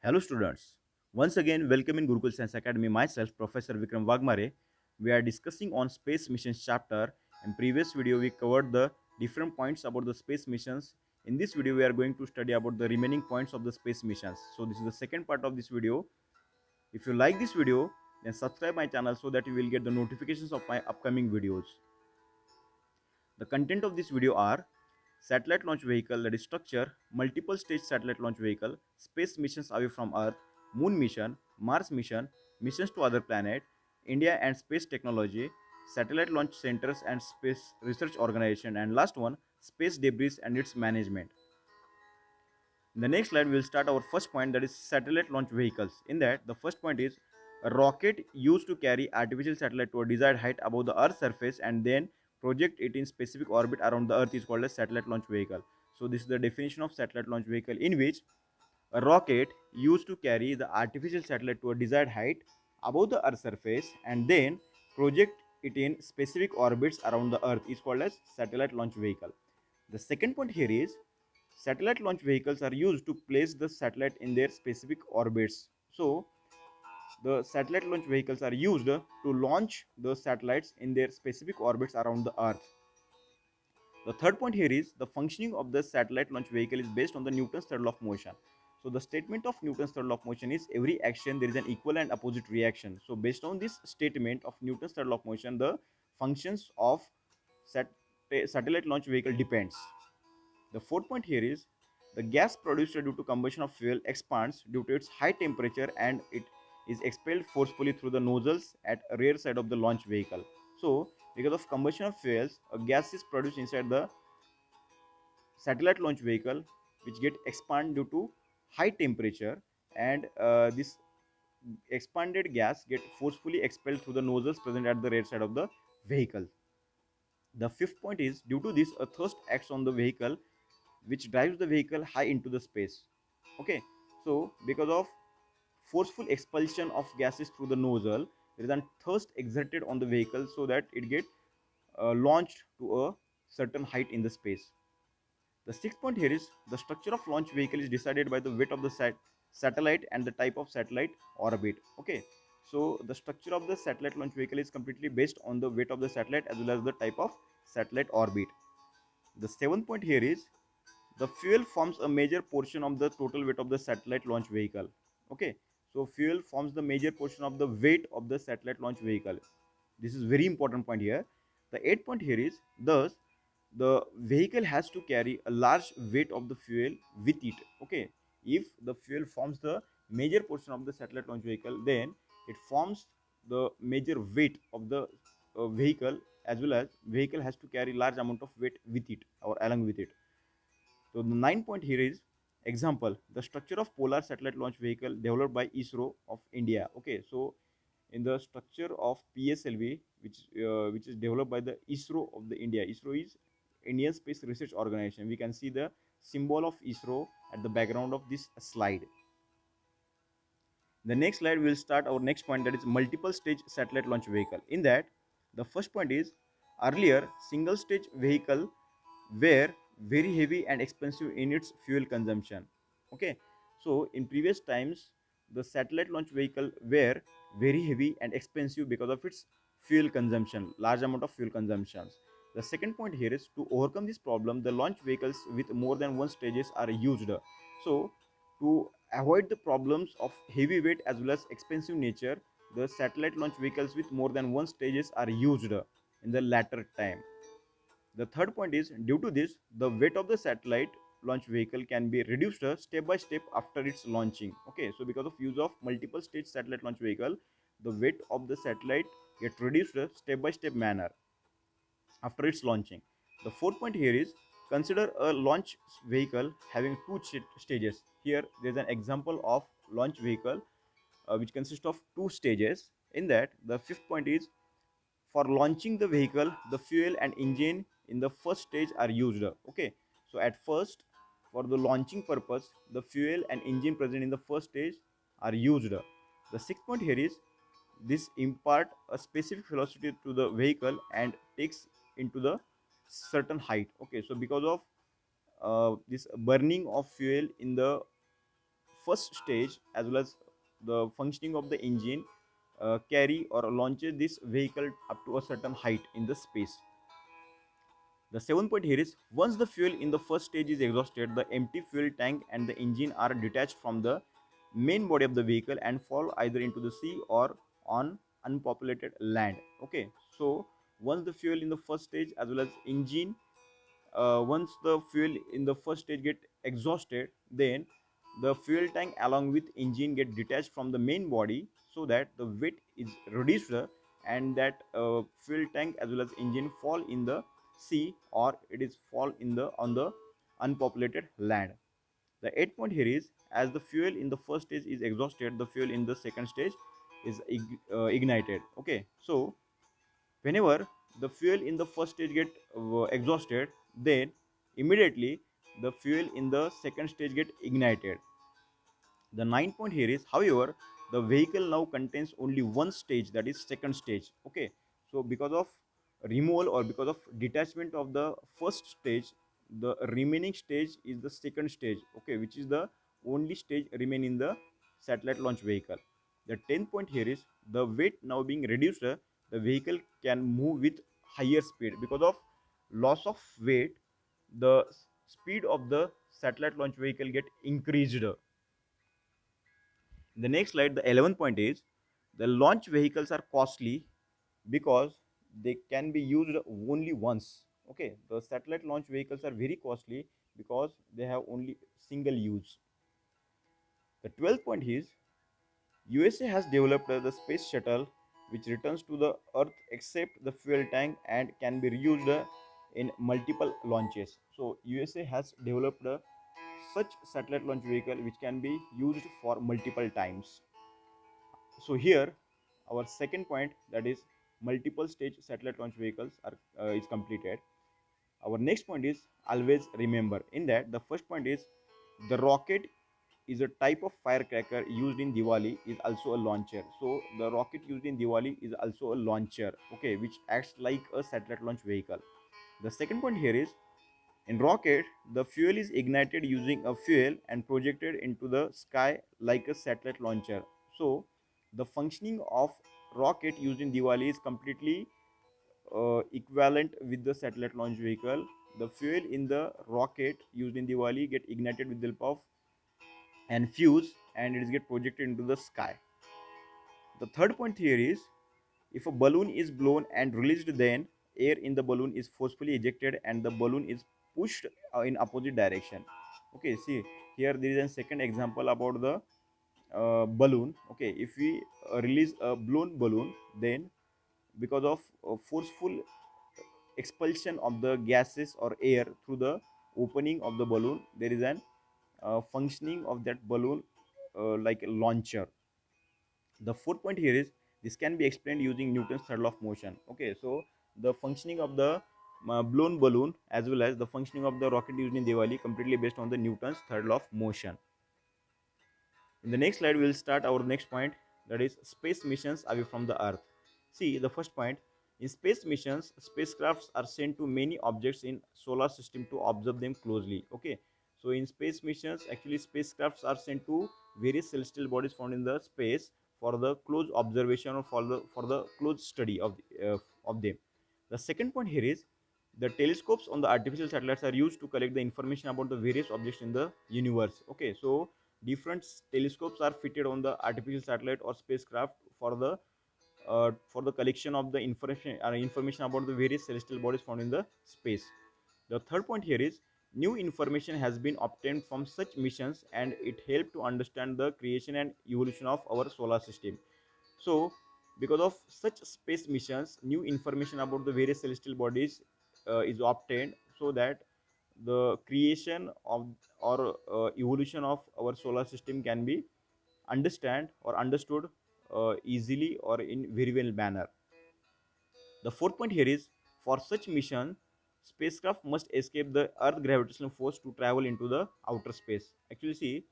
Hello students, once again welcome in Gurukul Science Academy. Myself Professor Vikram Wagmare. We are discussing on space missions chapter. In previous video we covered the different points about the space missions. In this video we are going to study about the remaining points of the space missions. So this is the second part of this video. If you like this video, then subscribe my channel so that you will get the notifications of my upcoming videos. The content of this video are satellite launch vehicle, that is structure, multiple stage satellite launch vehicle, space missions away from Earth, moon mission, Mars mission, missions to other planet, India and space technology, satellite launch centers and space research organization, and last one, space debris and its management. In the next slide, we will start our first point, that is satellite launch vehicles. In that, the first point is a rocket used to carry artificial satellite to a desired height above the Earth's surface and then project it in specific orbit around the Earth is called a satellite launch vehicle. So this is the definition of satellite launch vehicle, in which a rocket used to carry the artificial satellite to a desired height above the Earth's surface and then project it in specific orbits around the Earth is called as satellite launch vehicle. The second point here is satellite launch vehicles are used to place the satellite in their specific orbits. So the satellite launch vehicles are used to launch the satellites in their specific orbits around the Earth. The third point here is the functioning of the satellite launch vehicle is based on the Newton's third law of motion. So the statement of Newton's third law of motion is every action there is an equal and opposite reaction. So based on this statement of Newton's third law of motion, the functions of satellite launch vehicle depends. The fourth point here is the gas produced due to combustion of fuel expands due to its high temperature and it is expelled forcefully through the nozzles at rear side of the launch vehicle. So, because of combustion of fuels, a gas is produced inside the satellite launch vehicle which get expand due to high temperature, and this expanded gas get forcefully expelled through the nozzles present at the rear side of the vehicle. The fifth point is due to this a thrust acts on the vehicle which drives the vehicle high into the space. Okay, so because of forceful expulsion of gases through the nozzle, there is a thrust exerted on the vehicle so that it get launched to a certain height in the space. The sixth point here is the structure of launch vehicle is decided by the weight of the satellite and the type of satellite orbit. Okay, so the structure of the satellite launch vehicle is completely based on the weight of the satellite as well as the type of satellite orbit. The seventh point here is the fuel forms a major portion of the total weight of the satellite launch vehicle. Okay, so fuel forms the major portion of the weight of the satellite launch vehicle. This is very important point here. The eighth point here is thus the vehicle has to carry a large weight of the fuel with it. Okay, if the fuel forms the major portion of the satellite launch vehicle, then it forms the major weight of the vehicle, as well as vehicle has to carry large amount of weight with it or along with it. So the 9 point here is example the structure of polar satellite launch vehicle developed by ISRO of India. Okay, so in the structure of PSLV, which is developed by the ISRO of the India. ISRO is Indian Space Research Organization. We can see the symbol of ISRO at the background of this slide. The next slide will start our next point, that is multiple stage satellite launch vehicle. In that, the first point is earlier single stage vehicle were very heavy and expensive in its fuel consumption. Okay, so in previous times the satellite launch vehicle were very heavy and expensive because of its fuel consumption, large amount of fuel consumptions. The second point here is to overcome this problem the launch vehicles with more than one stages are used. So to avoid the problems of heavy weight as well as expensive nature, the satellite launch vehicles with more than one stages are used in the latter time. The third point is due to this, the weight of the satellite launch vehicle can be reduced step by step after its launching. Okay, so because of use of multiple stage satellite launch vehicle, the weight of the satellite get reduced step by step manner after its launching. The fourth point here is consider a launch vehicle having two stages. Here there is an example of launch vehicle which consists of two stages. In that, the fifth point is for launching the vehicle, the fuel and engine in the first stage are used. Okay, so at first, for the launching purpose, the fuel and engine present in the first stage are used. The sixth point here is this impart a specific velocity to the vehicle and takes into the certain height. Okay, so because of this burning of fuel in the first stage as well as the functioning of the engine carry or launches this vehicle up to a certain height in the space. The 7th point here is, once the fuel in the first stage is exhausted, the empty fuel tank and the engine are detached from the main body of the vehicle and fall either into the sea or on unpopulated land. Okay, so once the fuel in the first stage as well as engine, once the fuel in the first stage get exhausted, then the fuel tank along with engine get detached from the main body, so that the weight is reduced, and that fuel tank as well as engine fall in the sea or it is fall in the on the unpopulated land. The 8th point here is, as the fuel in the first stage is exhausted, the fuel in the second stage is ignited. Okay, so whenever the fuel in the first stage get exhausted, then immediately the fuel in the second stage get ignited. The 9th point here is, however, the vehicle now contains only one stage, that is second stage. Okay, so because of removal or because of detachment of the first stage, the remaining stage is the second stage. Okay, which is the only stage remain in the satellite launch vehicle. The 10th point here is, the weight now being reduced, the vehicle can move with higher speed. Because of loss of weight, the speed of the satellite launch vehicle get increased. In the next slide, the 11th point is, the launch vehicles are costly because they can be used only once. Okay, the satellite launch vehicles are very costly because they have only single use. The 12th point is, USA has developed the space shuttle which returns to the Earth except the fuel tank and can be reused in multiple launches. So USA has developed such satellite launch vehicle which can be used for multiple times. So here our second point, that is multiple stage satellite launch vehicles are is completed. Our next point is, always remember. In that, the first point is, the rocket is a type of firecracker used in Diwali, is also a launcher. So the rocket used in Diwali is also a launcher, okay, which acts like a satellite launch vehicle. The second point here is, in rocket, the fuel is ignited using a fuel and projected into the sky like a satellite launcher. So, the functioning of rocket used in Diwali is completely equivalent with the satellite launch vehicle. The fuel in the rocket used in Diwali get ignited with the help of and fuse, and it is get projected into the sky. The third point here is, if a balloon is blown and released, then air in the balloon is forcefully ejected and the balloon is pushed in opposite direction. Okay, see here there is a second example about the balloon. Okay, if we release a blown balloon, then because of forceful expulsion of the gases or air through the opening of the balloon, there is an functioning of that balloon like a launcher. The fourth point here is, this can be explained using Newton's third law of motion. Okay, so the functioning of the blown balloon as well as the functioning of the rocket used in Diwali completely based on the Newton's third law of motion. In the next slide, we will start our next point, that is space missions away from the Earth. See the first point. In space missions, spacecrafts are sent to many objects in solar system to observe them closely. Okay, so in space missions, actually spacecrafts are sent to various celestial bodies found in the space for the close observation or for the close study of them. The second point here is, the telescopes on the artificial satellites are used to collect the information about the various objects in the universe. Okay, so different telescopes are fitted on the artificial satellite or spacecraft for the collection of the information about the various celestial bodies found in the space. The third point here is, new information has been obtained from such missions and it helped to understand the creation and evolution of our solar system. So because of such space missions, new information about the various celestial bodies is obtained, so that the creation of or evolution of our solar system can be understand or understood easily or in very well manner. The fourth point here is, for such mission, spacecraft must escape the Earth gravitational force to travel into the outer space. Actually, see,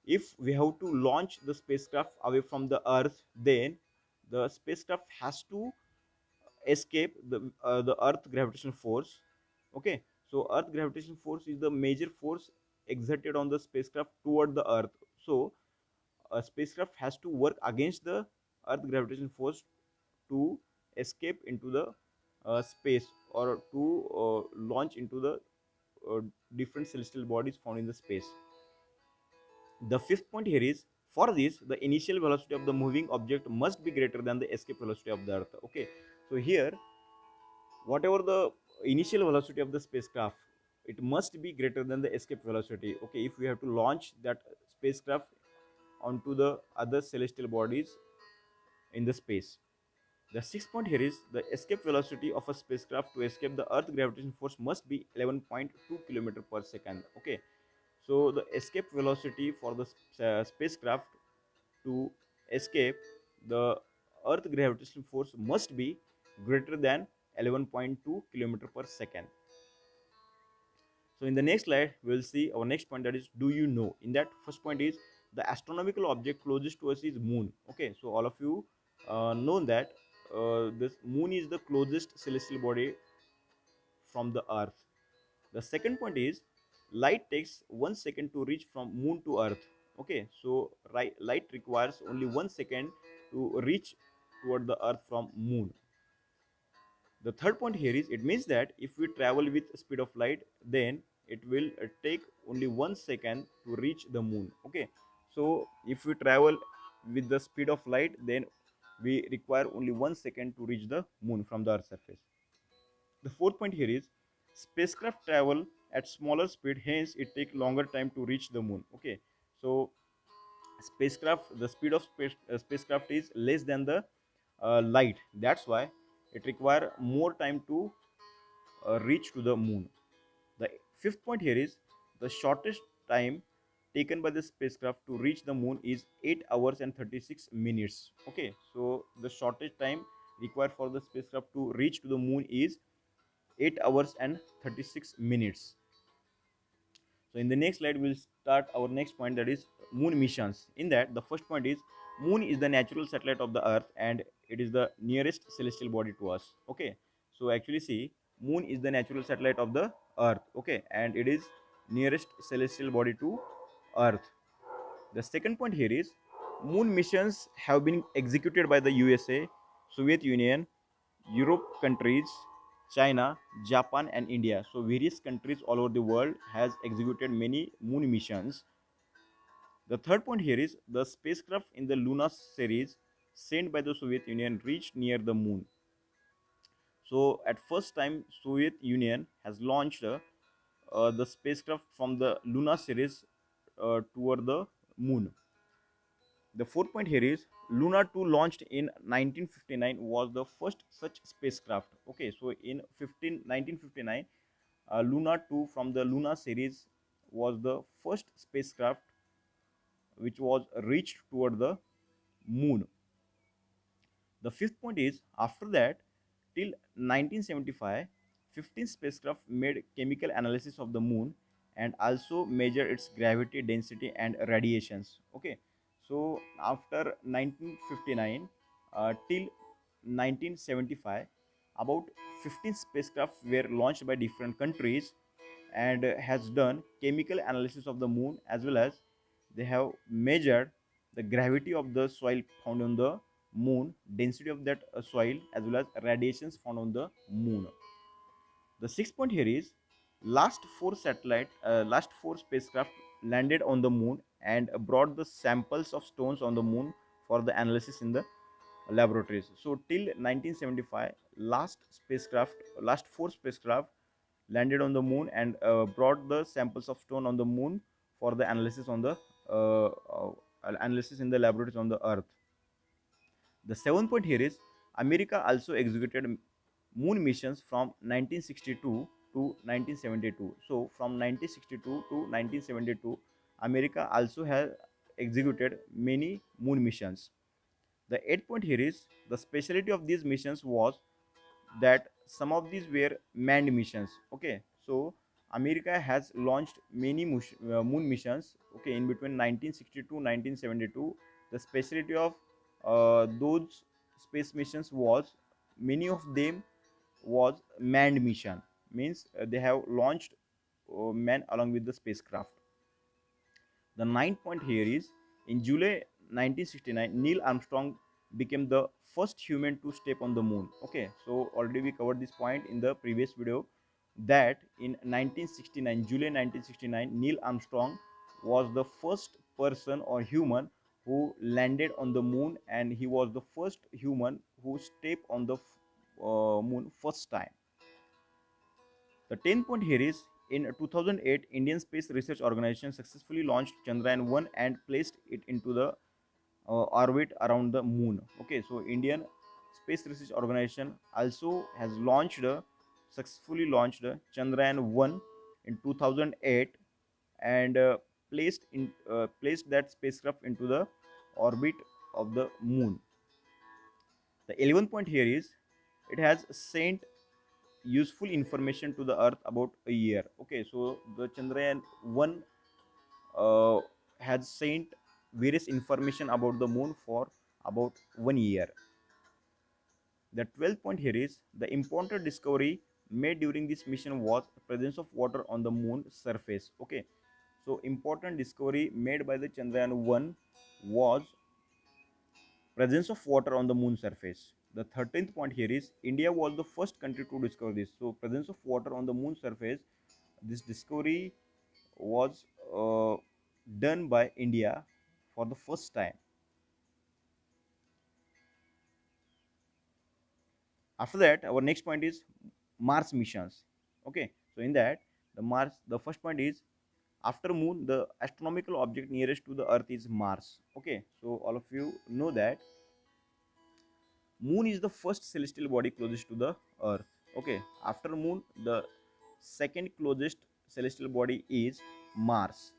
if we have to launch the spacecraft away from the Earth, then the spacecraft has to escape the Earth gravitational force. Okay, so Earth gravitational force is the major force exerted on the spacecraft toward the Earth. So a spacecraft has to work against the earth gravitation force to escape into the space, or to launch into the uh, different celestial bodies found in the space. The fifth point here is, for this the initial velocity of the moving object must be greater than the escape velocity of the earth. Okay, so here whatever the initial velocity of the spacecraft, it must be greater than the escape velocity. Okay, if we have to launch that spacecraft onto the other celestial bodies in the space. The sixth point here is, the escape velocity of a spacecraft to escape the earth gravitation force must be 11.2 km per second. Okay, so the escape velocity for the spacecraft to escape the earth gravitation force must be greater than 11.2 km per second. So in the next slide, we'll see our next point, that is, do you know? In that first point is, the astronomical object closest to us is moon. Okay, so all of you know that this moon is the closest celestial body from the earth. The second point is, light takes 1 second to reach from moon to earth. Okay, so light requires only 1 second to reach toward the earth from moon. The third point here is, it means that if we travel with speed of light, then it will take only 1 second to reach the moon. Okay, so if we travel with the speed of light, then we require only 1 second to reach the moon from the earth's surface. The fourth point here is, spacecraft travel at smaller speed, hence it take longer time to reach the moon. Okay, so spacecraft, the speed of spacecraft is less than the light, that's why it require more time to reach to the moon. The fifth point here is, the shortest time taken by the spacecraft to reach the moon is 8 hours and 36 minutes. Okay, so the shortest time required for the spacecraft to reach to the moon is 8 hours and 36 minutes. So in the next slide, we'll start our next point, that is moon missions. In that, the first point is, moon is the natural satellite of the earth and it is the nearest celestial body to us. Okay, so actually see, moon is the natural satellite of the earth. Okay, and it is nearest celestial body to earth. The second point here is, moon missions have been executed by the USA, Soviet Union, Europe countries, China, Japan and India. So various countries all over the world has executed many moon missions. The third point here is, the spacecraft in the Luna series sent by the Soviet Union reached near the moon. So at first time, Soviet Union has launched the spacecraft from the Luna series toward the moon. The fourth point here is, Luna 2 launched in 1959 was the first such spacecraft. Okay, so in 1959, Luna 2 from the Luna series was the first spacecraft which was reached toward the moon. The fifth point is, after that, till 1975, 15 spacecraft made chemical analysis of the moon and also measure its gravity, density and radiations. Okay, so after 1959 till 1975, about 15 spacecraft were launched by different countries and has done chemical analysis of the moon, as well as they have measured the gravity of the soil found on the moon, density of that soil, as well as radiations found on the moon. The sixth point here is, last four spacecraft landed on the moon and brought the samples of stones on the moon for the analysis in the laboratories. So till 1975, last four spacecraft landed on the moon and brought the samples of stone on the moon for the analysis on the analysis in the laboratories on the earth. The seventh point here is, America also executed moon missions from 1962 to 1972. So from 1962 to 1972, America also has executed many moon missions. The eighth point here is, the specialty of these missions was that some of these were manned missions. Okay, so America has launched many moon missions. Okay, in between 1962 to 1972, the specialty of those space missions was, many of them was manned mission, means they have launched man along with the spacecraft. The ninth point here is in July 1969, Neil Armstrong became the first human to step on the moon. Okay, so already we covered this point in the previous video that in 1969, July 1969, Neil Armstrong was the first person or human who landed on the moon, and he was the first human who stepped on the moon first time. The 10th point here is in 2008, Indian Space Research Organization successfully launched Chandrayaan 1 and placed it into the orbit around the moon. Okay, so Indian Space Research Organization also has successfully launched Chandrayaan 1 in 2008 and placed that spacecraft into the orbit of the moon. The 11th point here is it has sent useful information to the earth about a year. Okay, so the Chandrayaan 1 uh, has sent various information about the moon for about 1 year. The 12th point here is the important discovery made during this mission was presence of water on the moon surface. Okay, so important discovery made by the Chandrayaan 1 was presence of water on the moon surface. The 13th point here is India was the first country to discover this. So presence of water on the moon surface, this discovery was done by India for the first time. After that, our next point is Mars missions. Okay, so in that the first point is after moon the astronomical object nearest to the earth is Mars. Okay, so all of you know that moon is the first celestial body closest to the earth. Okay, after moon the second closest celestial body is Mars.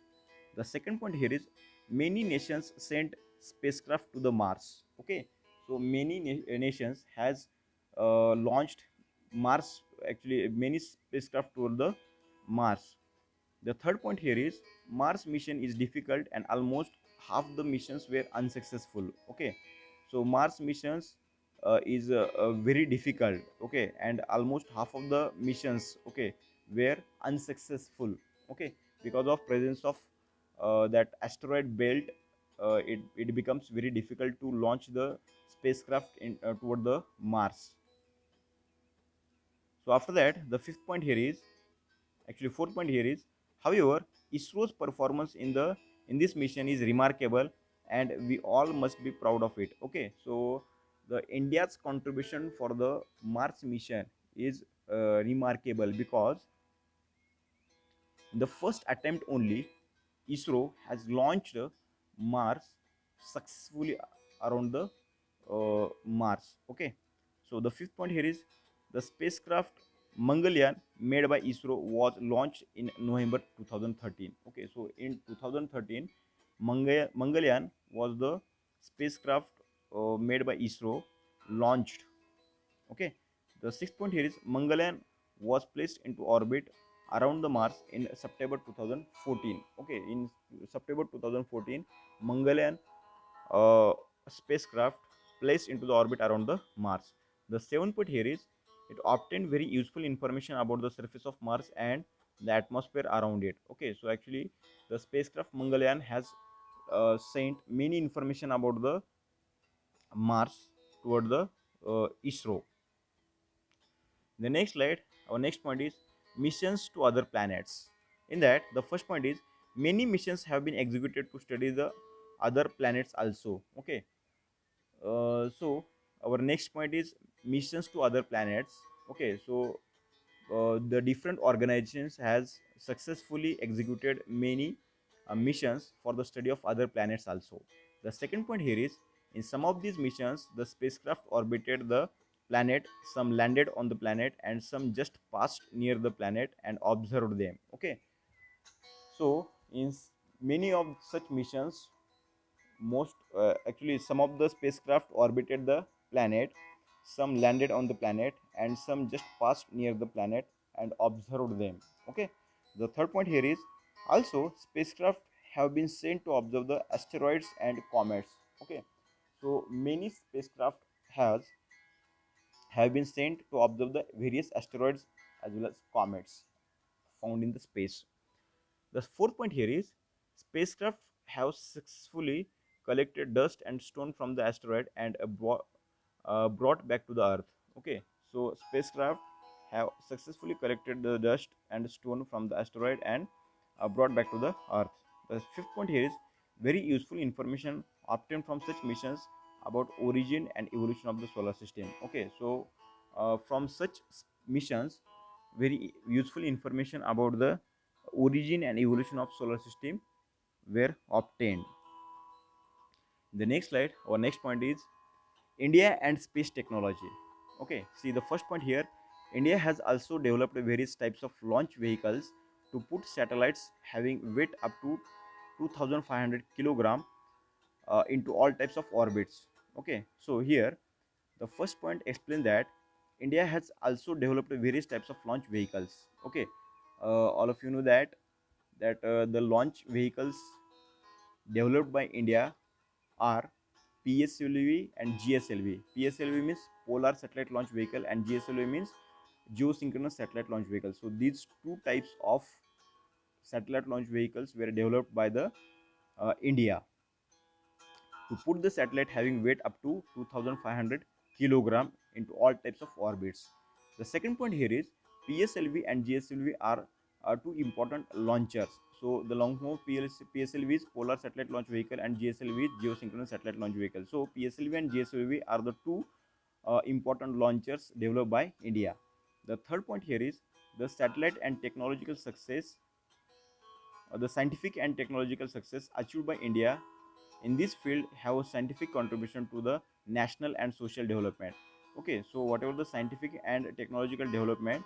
The second point here is many nations sent spacecraft to the Mars. Okay, so many nations has launched Mars, actually many spacecraft toward the Mars. The third point here is Mars mission is difficult and almost half the missions were unsuccessful. Okay, so Mars missions is very difficult. Okay, and almost half of the missions, okay, were unsuccessful. Okay, because of presence of that asteroid belt, it becomes very difficult to launch the spacecraft in toward the Mars. So after that, the fifth point here is actually fourth point here is however ISRO's performance in this mission is remarkable and we all must be proud of it. Okay, so the India's contribution for the Mars mission is remarkable because in the first attempt only ISRO has launched Mars successfully around the Mars. Okay, so the fifth point here is the spacecraft Mangalyaan made by ISRO was launched in November 2013. Okay, so in 2013, Mangalyaan was the spacecraft made by ISRO launched. Okay, the sixth point here is Mangalyaan was placed into orbit around the Mars in September 2014. Okay, in September 2014, Mangalyaan spacecraft placed into the orbit around the Mars. The seventh point here is it obtained very useful information about the surface of Mars and the atmosphere around it. Okay, so actually the spacecraft Mangalyaan has sent many information about the Mars toward the ISRO. The next slide, our next point is missions to other planets. In that, the first point is many missions have been executed to study the other planets also. Okay, so our next point is missions to other planets. Okay, so the different organizations has successfully executed many missions for the study of other planets also. The second point here is in some of these missions the spacecraft orbited the planet, some landed on the planet and some just passed near the planet and observed them. Okay, so in many of such missions, most actually some of the spacecraft orbited the planet, some landed on the planet and some just passed near the planet and observed them. Okay, the third point here is also spacecraft have been sent to observe the asteroids and comets. Okay, so many spacecraft has have been sent to observe the various asteroids as well as comets found in the space. The fourth point here is Spacecraft have successfully collected dust and stone from the asteroid and brought back to the Earth. Okay, so spacecraft have successfully collected the dust and stone from the asteroid and brought back to the Earth. The fifth point here is very useful information obtained from such missions about origin and evolution of the solar system. Okay, so from such missions, very useful information about the origin and evolution of solar system were obtained. The next slide, our next point is India and space technology. Okay, see the first point here. India has also developed various types of launch vehicles to put satellites having weight up to 2500 kilogram into all types of orbits. Okay, so here the first point explains that India has also developed various types of launch vehicles. Okay, all of you know that the launch vehicles developed by India are PSLV and GSLV. PSLV means Polar Satellite Launch Vehicle and GSLV means Geosynchronous Satellite Launch Vehicle. So these two types of satellite launch vehicles were developed by the India to put the satellite having weight up to 2500 kilogram into all types of orbits. The second point here is PSLV and GSLV are two important launchers. So the long form of PSLV is Polar Satellite Launch Vehicle and GSLV is Geosynchronous Satellite Launch Vehicle. So PSLV and GSLV are the two important launchers developed by India. The third point here is the satellite and technological success, the scientific and technological success achieved by India in this field have a scientific contribution to the national and social development. Okay, so whatever the scientific and technological development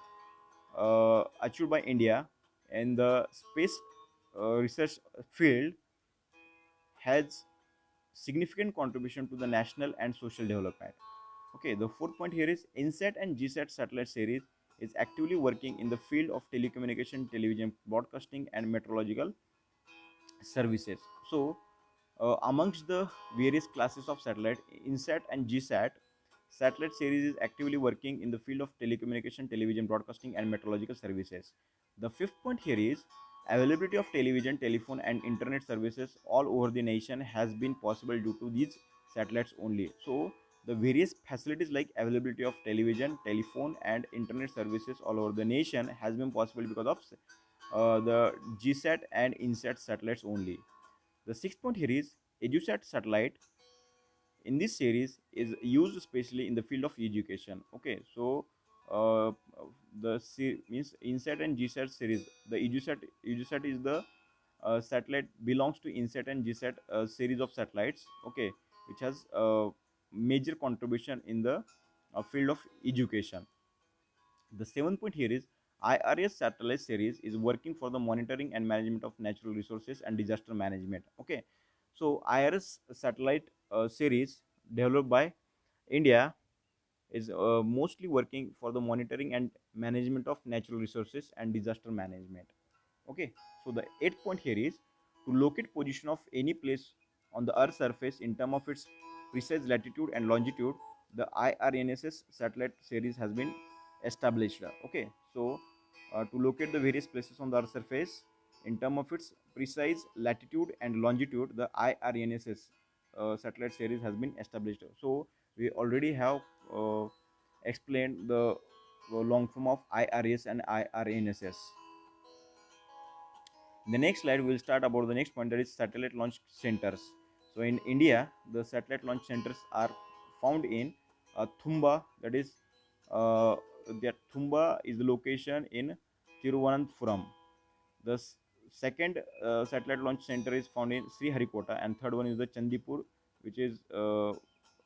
achieved by India in the space research field has significant contribution to the national and social development. Okay, the fourth point here is INSAT and GSAT satellite series is actively working in the field of telecommunication, television broadcasting, and meteorological services. So, amongst the various classes of satellite, INSAT and GSAT satellite series is actively working in the field of telecommunication, television broadcasting, and meteorological services. The fifth point here is availability of television, telephone, and internet services all over the nation has been possible due to these satellites only. So, the various facilities like availability of television, telephone, and internet services all over the nation has been possible because of the GSAT and INSAT satellites only. The sixth point here is EduSat satellite in this series is used especially in the field of education. Okay, so uh, means INSAT and GSAT series. The EduSat is the satellite belongs to INSAT and GSAT series of satellites. Okay, which has major contribution in the field of education. The seventh point here is IRS satellite series is working for the monitoring and management of natural resources and disaster management. Okay, so IRS satellite series developed by India is mostly working for the monitoring and management of natural resources and disaster management. Okay, so the eighth point here is to locate position of any place on the Earth's surface in terms of its precise latitude and longitude. The IRNSS satellite series has been established. Okay, so to locate the various places on the Earth's surface in terms of its precise latitude and longitude, the IRNSS satellite series has been established. So we already have explained the long form of IRS and IRNSS. In the next slide, we will start about the next point, that is satellite launch centers. So in India, the satellite launch centers are found in Thumba. That Thumba is the location in Tiruvananthapuram. The second satellite launch center is found in Sriharikota, and third one is the Chandipur, which is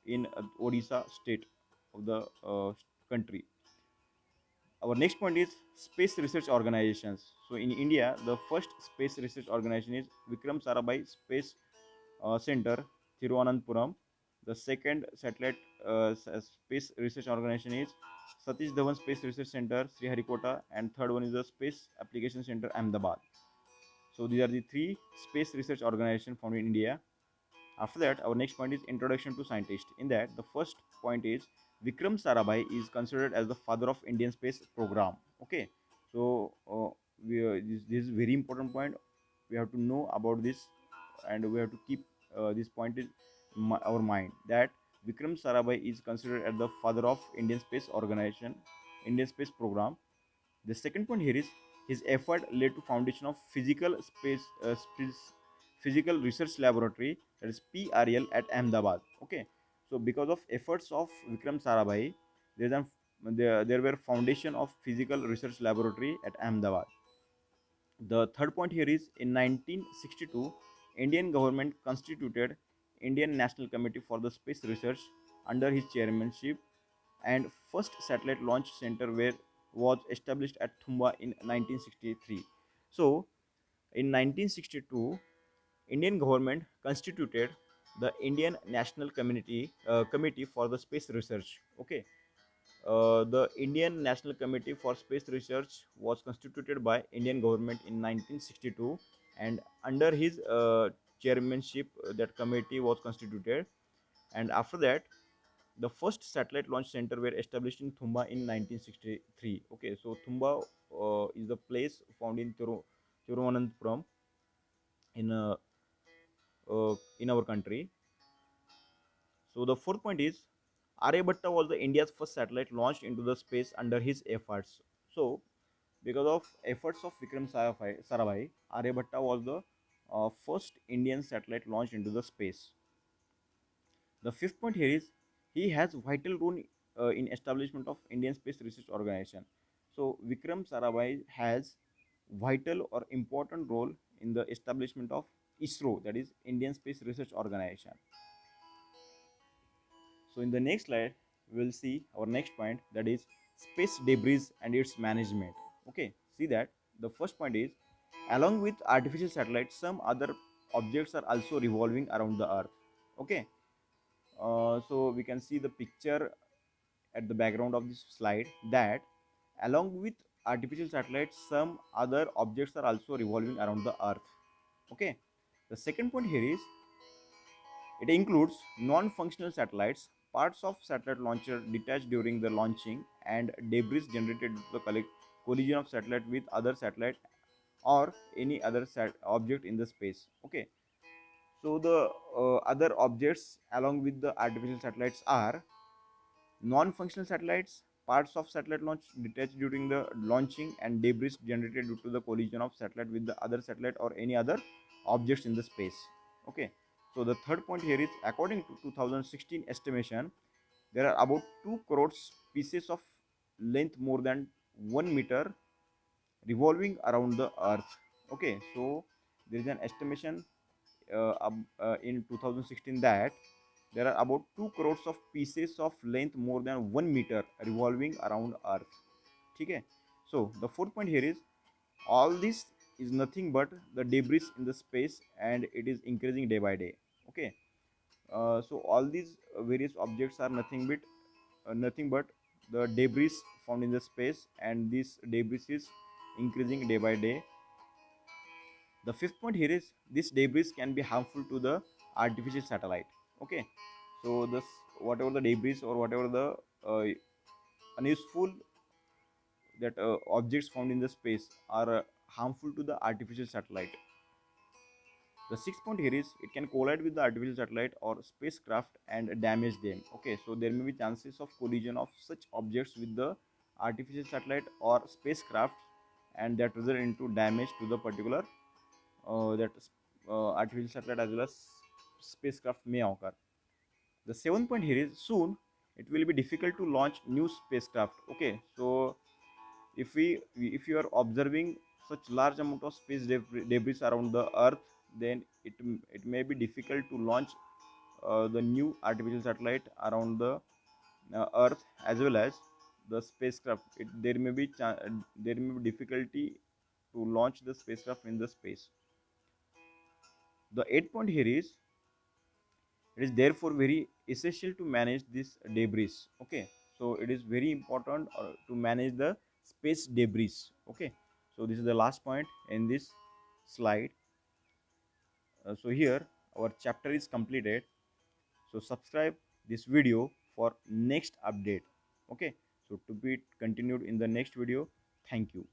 in Odisha state of the country. Our next point is space research organizations. So in India, the first space research organization is Vikram Sarabhai Space Center, Thiruvananthapuram. The second satellite space research organization is Satish Dhawan Space Research Center, Sriharikota, and third one is the Space Application Center, Ahmedabad. So these are the three space research organizations found in India. After that, our next point is introduction to scientists. In that, the first point is Vikram Sarabhai is considered as the father of Indian space program. Okay, so this is very important point. we have to know about this, and we have to keep this point in our mind, that Vikram Sarabhai is considered as the father of Indian space organization, Indian space program. The second point here is his effort led to foundation of physical research laboratory, that is PRL, at Ahmedabad. Okay, so because of efforts of Vikram Sarabhai, there were foundation of physical research laboratory at Ahmedabad. The third point here is in 1962, Indian government constituted Indian National Committee for the Space Research under his chairmanship, and first satellite launch center was established at Thumba in 1963. So in 1962, Indian government constituted the Indian National Committee for the Space Research. Okay, the Indian National Committee for Space Research was constituted by Indian government in 1962, and under his chairmanship, that committee was constituted. And after that, the first satellite launch center were established in Thumba in 1963. Okay, so Thumba is the place found in Thiruvananthapuram in our country. So the fourth point is Aryabhatta was the India's first satellite launched into the space under his efforts. So because of efforts of Vikram Sarabhai, Aryabhatta was the first Indian satellite launched into the space. The fifth point here is he has vital role in establishment of Indian Space Research Organization. So Vikram Sarabhai has vital or important role in the establishment of ISRO, that is Indian Space Research Organization. So in the next slide, we will see our next point, that is space debris and its management. Okay, see that the first point is along with artificial satellites, some other objects are also revolving around the Earth. Okay, so we can see the picture at the background of this slide, that along with artificial satellites, some other objects are also revolving around the Earth. Okay, the second point here is it includes non-functional satellites, parts of satellite launcher detached during the launching, and debris generated due to the collision of satellite with other satellite or any other object in the space. Okay, so the other objects along with the artificial satellites are non-functional satellites, parts of satellite launch detached during the launching, and debris generated due to the collision of satellite with the other satellite or any other objects in the space. Okay, so the third point here is according to 2016 estimation, there are about 2 crores pieces of length more than 1 meter revolving around the Earth. Okay, so there is an estimation in 2016 that there are about 2 crores of pieces of length more than 1 meter revolving around Earth. Okay, so the fourth point here is all this is nothing but the debris in the space, and it is increasing day by day. Okay, so all these various objects are nothing but the debris found in the space, and this debris is increasing day by day. The fifth point here is this debris can be harmful to the artificial satellite. Okay, so this whatever the debris or whatever the unuseful that objects found in the space are harmful to the artificial satellite. The sixth point here is it can collide with the artificial satellite or spacecraft and damage them. Okay, so there may be chances of collision of such objects with the artificial satellite or spacecraft, and that result into damage to the particular that artificial satellite as well as spacecraft may occur. The seventh point here is soon it will be difficult to launch new spacecraft. Okay, so if you are observing such large amount of space debris around the Earth, then it may be difficult to launch the new artificial satellite around the Earth as well as the spacecraft. There may be difficulty to launch the spacecraft in the space. The eighth point here is it is therefore very essential to manage this debris. Okay, so it is very important to manage the space debris. Okay, so this is the last point in this slide. So here our chapter is completed. So subscribe this video for next update. Okay, so to be continued in the next video. Thank you.